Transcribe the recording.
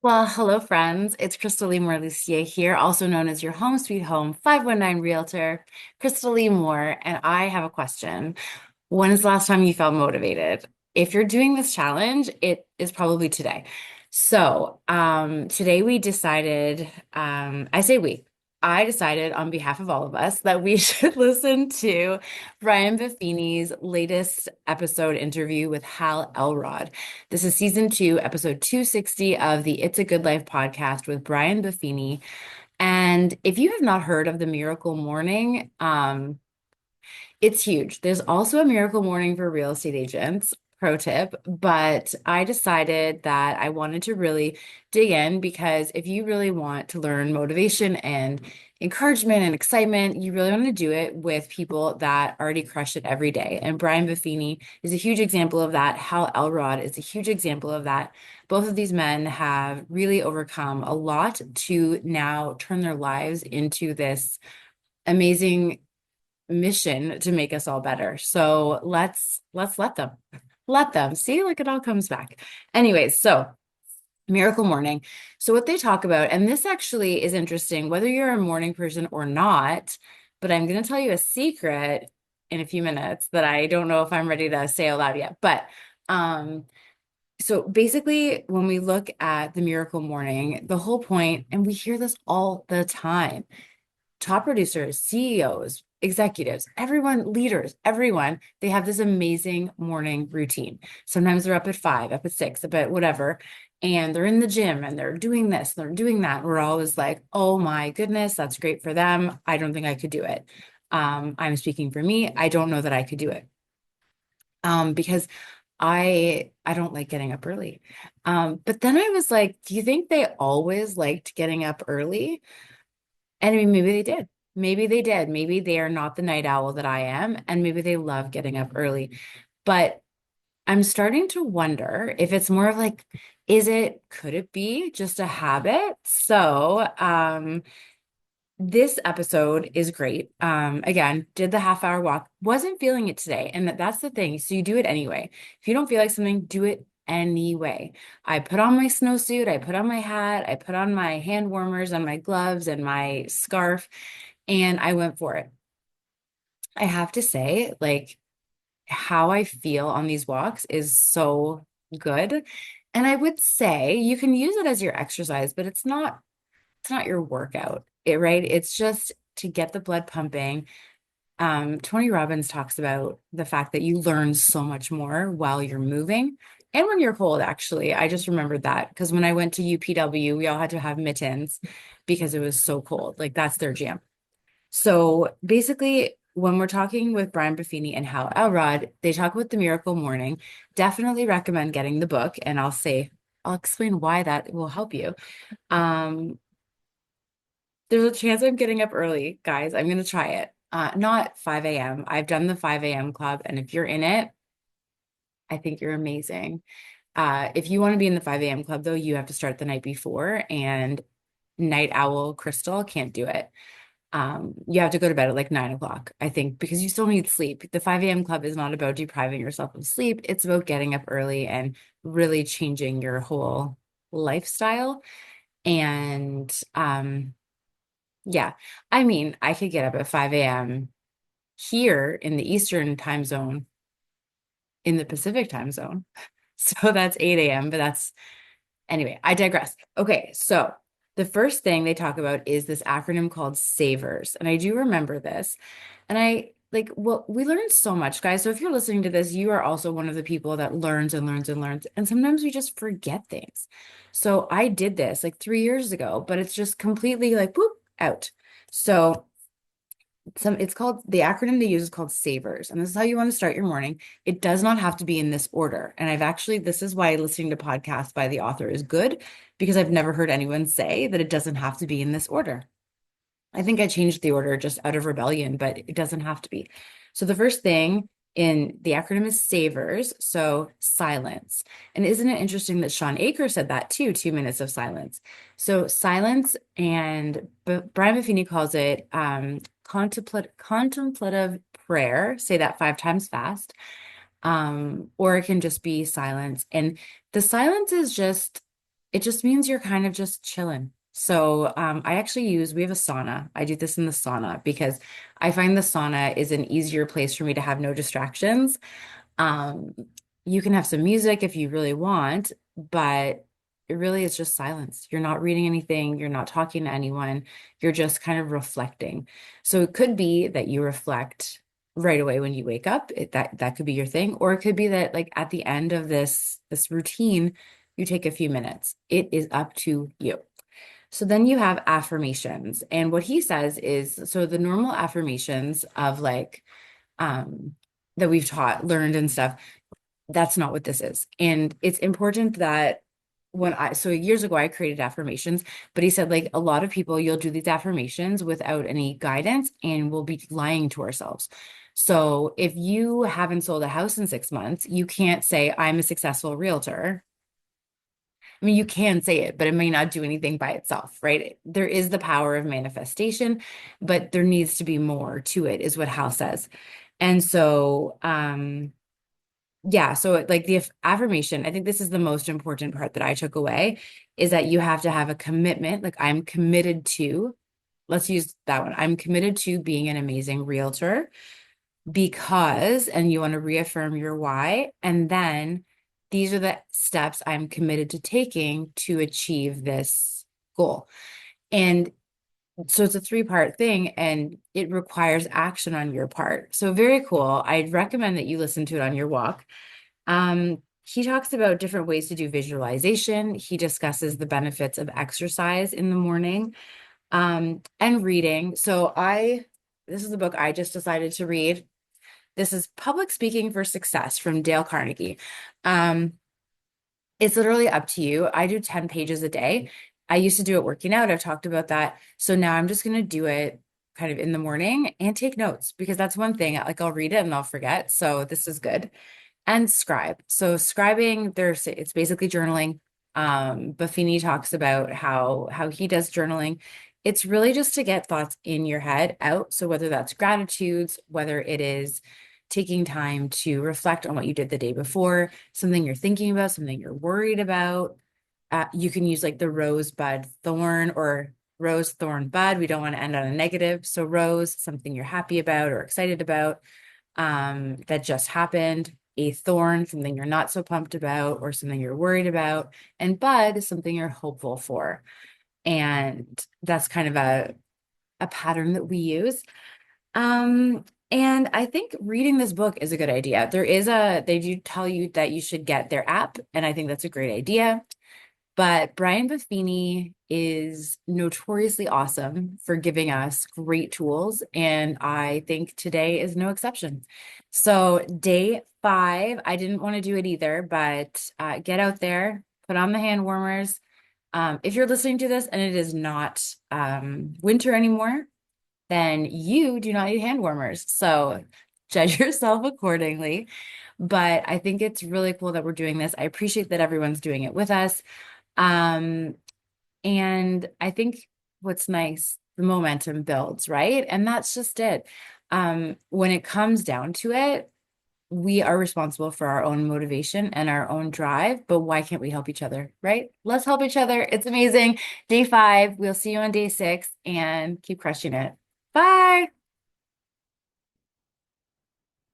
Well, hello, friends. It's Crystal Lee Lucia here, also known as your home sweet home 519 realtor, Crystal Lee Moore. And I have a question. When is the last time you felt motivated? If you're doing this challenge, it is probably today. Today we decided, I say we, I decided on behalf of all of us that we should listen to Brian Buffini's latest episode interview with Hal Elrod. This is season two, episode 260 of the It's a Good Life podcast with Brian Buffini. And if you have not heard of the Miracle Morning, it's huge. There's also a miracle morning for real estate agents, pro tip, but I decided that I wanted to really dig in because if you really want to learn motivation and encouragement and excitement, you really want to do it with people that already crush it every day. And Brian Buffini is a huge example of that. Hal Elrod is a huge example of that. Both of these men have really overcome a lot to now turn their lives into this amazing mission to make us all better. So let's let them see, like it all comes back. Anyways, so Miracle Morning. So what they talk about, and this actually is interesting, whether you're a morning person or not, but I'm going to tell you a secret in a few minutes that I don't know if I'm ready to say aloud yet. But um, so basically, when we look at the Miracle Morning, the whole point, and we hear this all the time, top producers, CEOs, executives, everyone, leaders, everyone, they have this amazing morning routine. Sometimes they're up at 5, up at 6, up at whatever, and they're in the gym and they're doing this, they're doing that. We're always like, oh my goodness, that's great for them. I don't think I could do it. I'm speaking for me. I don't know that I could do it. Because I don't like getting up early. But then I was like, do you think they always liked getting up early? And I mean, maybe they did. Maybe they did. Maybe they are not the night owl that I am, and maybe they love getting up early. But I'm starting to wonder if it's more of like, could it be just a habit? This episode is great. Again, did the half-hour walk, wasn't feeling it today. And that's the thing. So you do it anyway. If you don't feel like something, do it anyway. I put on my snowsuit, I put on my hat, I put on my hand warmers and my gloves and my scarf, and I went for it. I have to say, like, how I feel on these walks is so good. And I would say you can use it as your exercise, but it's not your workout, right? It's just to get the blood pumping. Tony Robbins talks about the fact that you learn so much more while you're moving and when you're cold, actually. I just remembered that because when I went to UPW, we all had to have mittens because it was so cold. Like that's their jam. So basically, when we're talking with Brian Buffini and Hal Elrod, they talk about the Miracle Morning. Definitely recommend getting the book, and I'll explain why that will help you. Um, there's a chance I'm getting up early, guys. I'm gonna try it. Not 5 a.m. I've done the 5 a.m. club, and if you're in it, I think you're amazing. If you want to be in the 5 a.m. club, though, you have to start the night before, and Night Owl Crystal can't do it. You have to go to bed at like 9 o'clock, I think, because you still need sleep. The 5 a.m. club is not about depriving yourself of sleep. It's about getting up early and really changing your whole lifestyle. And yeah, I mean, I could get up at 5 a.m. here in the Eastern time zone, in the Pacific time zone. So that's 8 a.m., but anyway, I digress. Okay, so the first thing they talk about is this acronym called SAVERS. And I do remember this. And well, we learned so much, guys. So if you're listening to this, you are also one of the people that learns and learns and learns. And sometimes we just forget things. So I did this like 3 years ago, but it's just completely like, whoop, out. So it's called the acronym they use is called SAVERS, and this is how you want to start your morning. It does not have to be in this order. And this is why listening to podcasts by the author is good, because I've never heard anyone say that it doesn't have to be in this order. I think I changed the order just out of rebellion, but it doesn't have to be. So the first thing in the acronym is SAVERS, so silence. And isn't it interesting that Sean Aker said that too, 2 minutes of silence. So silence, and Brian Buffini calls it contemplative prayer. Say that 5 times fast. Or it can just be silence. And the silence is just It just means you're kind of just chilling. So I actually we have a sauna. I do this in the sauna because I find the sauna is an easier place for me to have no distractions. Um, you can have some music if you really want, but it really is just silence. You're not reading anything, you're not talking to anyone, you're just kind of reflecting. So it could be that you reflect right away when you wake up. That could be your thing, or it could be that like at the end of this routine, you take a few minutes. It is up to you. So then you have affirmations. And what he says is so the normal affirmations of like um that we've learned and stuff, that's not what this is. And it's important that so years ago, I created affirmations, but he said, like, a lot of people, you'll do these affirmations without any guidance and we'll be lying to ourselves. So if you haven't sold a house in 6 months, you can't say, I'm a successful realtor. I mean, you can say it, but it may not do anything by itself, right? There is the power of manifestation, but there needs to be more to it, is what Hal says. And so, yeah, so like the affirmation, I think this is the most important part that I took away is that you have to have a commitment. Like I'm committed to, let's use that one. I'm committed to being an amazing realtor because, and you want to reaffirm your why. And then these are the steps I'm committed to taking to achieve this goal. And so it's a three-part thing and it requires action on your part. So very cool. I'd recommend that you listen to it on your walk. He talks about different ways to do visualization. He discusses the benefits of exercise in the morning, and reading. This is the book I just decided to read. This is Public Speaking for Success from Dale Carnegie. Um, it's literally up to you. I do 10 pages a day. I used to do it working out. I've talked about that. So now I'm just going to do it kind of in the morning and take notes because that's one thing. Like I'll read it and I'll forget. So this is good. And scribe. So scribing, it's basically journaling. Buffini talks about how he does journaling. It's really just to get thoughts in your head out. So whether that's gratitudes, whether it is taking time to reflect on what you did the day before, something you're thinking about, something you're worried about. You can use like the rosebud thorn or rose thorn bud. We don't want to end on a negative. So rose, something you're happy about or excited about, that just happened. A thorn, something you're not so pumped about or something you're worried about. And bud is something you're hopeful for. And that's kind of a pattern that we use. And I think reading this book is a good idea. They do tell you that you should get their app, and I think that's a great idea. But Brian Buffini is notoriously awesome for giving us great tools, and I think today is no exception. So day 5, I didn't want to do it either, but get out there, put on the hand warmers. If you're listening to this and it is not winter anymore, then you do not need hand warmers. So judge yourself accordingly. But I think it's really cool that we're doing this. I appreciate that everyone's doing it with us. Um, and I think what's nice, the momentum builds, right? And that's just it. When it comes down to it, we are responsible for our own motivation and our own drive, but why can't we help each other, right? Let's help each other. It's amazing. Day 5, we'll see you on day 6 and keep crushing it. Bye.